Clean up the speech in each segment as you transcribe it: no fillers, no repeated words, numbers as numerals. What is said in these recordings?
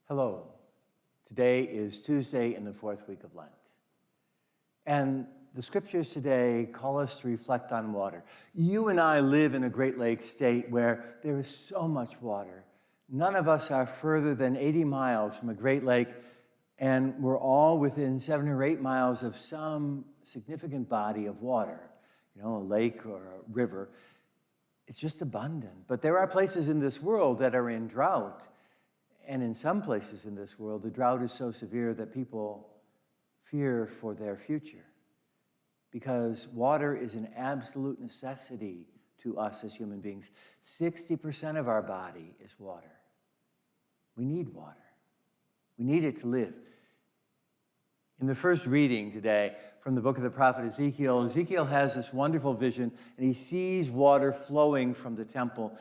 Hello. Today is Tuesday in the fourth week of Lent. And the scriptures today call us to reflect on water. You and I live in a Great Lakes state where there is so much water. None of us are further than 80 miles from a Great Lake, and we're all within 7 or 8 miles of some significant body of water, a lake or a river. It's just abundant. But there are places in this world that are in drought. And in some places in this world, the drought is so severe that people fear for their future, because water is an absolute necessity to us as human beings. 60% of our body is water. We need water. We need it to live. In the first reading today from the book of the prophet Ezekiel, Ezekiel has this wonderful vision, and he sees water flowing from the temple.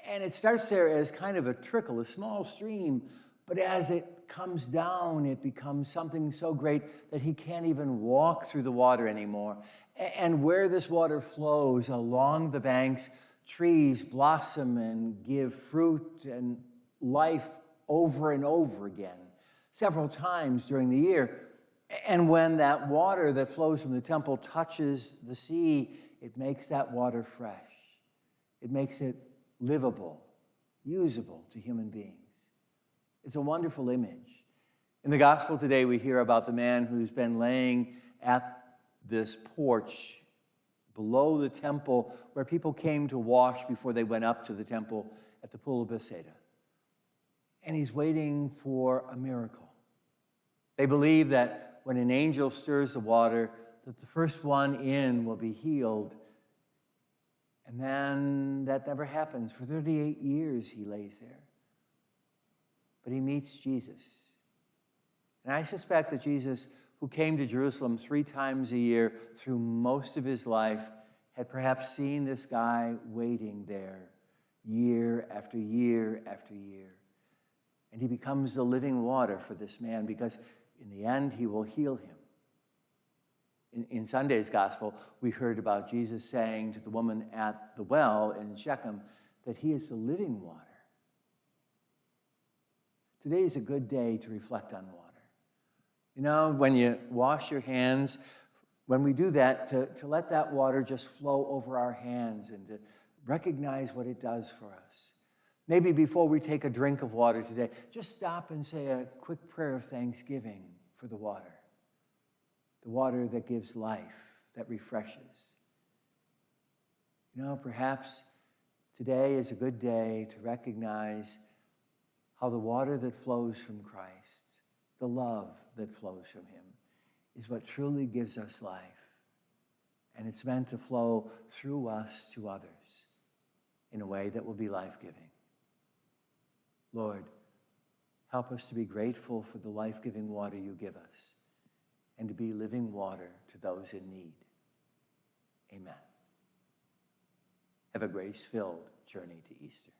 And it starts there as kind of a trickle, a small stream, but as it comes down, it becomes something so great that he can't even walk through the water anymore. And where this water flows along the banks, trees blossom and give fruit and life over and over again, several times during the year. And when that water that flows from the temple touches the sea, it makes that water fresh. It makes it livable, usable to human beings. It's a wonderful image. In the gospel today, we hear about the man who's been laying at this porch below the temple where people came to wash before they went up to the temple at the pool of Bethsaida. And he's waiting for a miracle. They believe that when an angel stirs the water, that the first one in will be healed. And then that never happens. For 38 years he lays there. But he meets Jesus. And I suspect that Jesus, who came to Jerusalem 3 times a year through most of his life, had perhaps seen this guy waiting there year after year after year. And he becomes the living water for this man, because in the end he will heal him. In Sunday's gospel, we heard about Jesus saying to the woman at the well in Shechem that he is the living water. Today is a good day to reflect on water. When you wash your hands, when we do that, to let that water just flow over our hands and to recognize what it does for us. Maybe before we take a drink of water today, just stop and say a quick prayer of thanksgiving for the water. The water that gives life, that refreshes. Perhaps today is a good day to recognize how the water that flows from Christ, the love that flows from him, is what truly gives us life. And it's meant to flow through us to others in a way that will be life-giving. Lord, help us to be grateful for the life-giving water you give us, and to be living water to those in need. Amen. Have a grace-filled journey to Easter.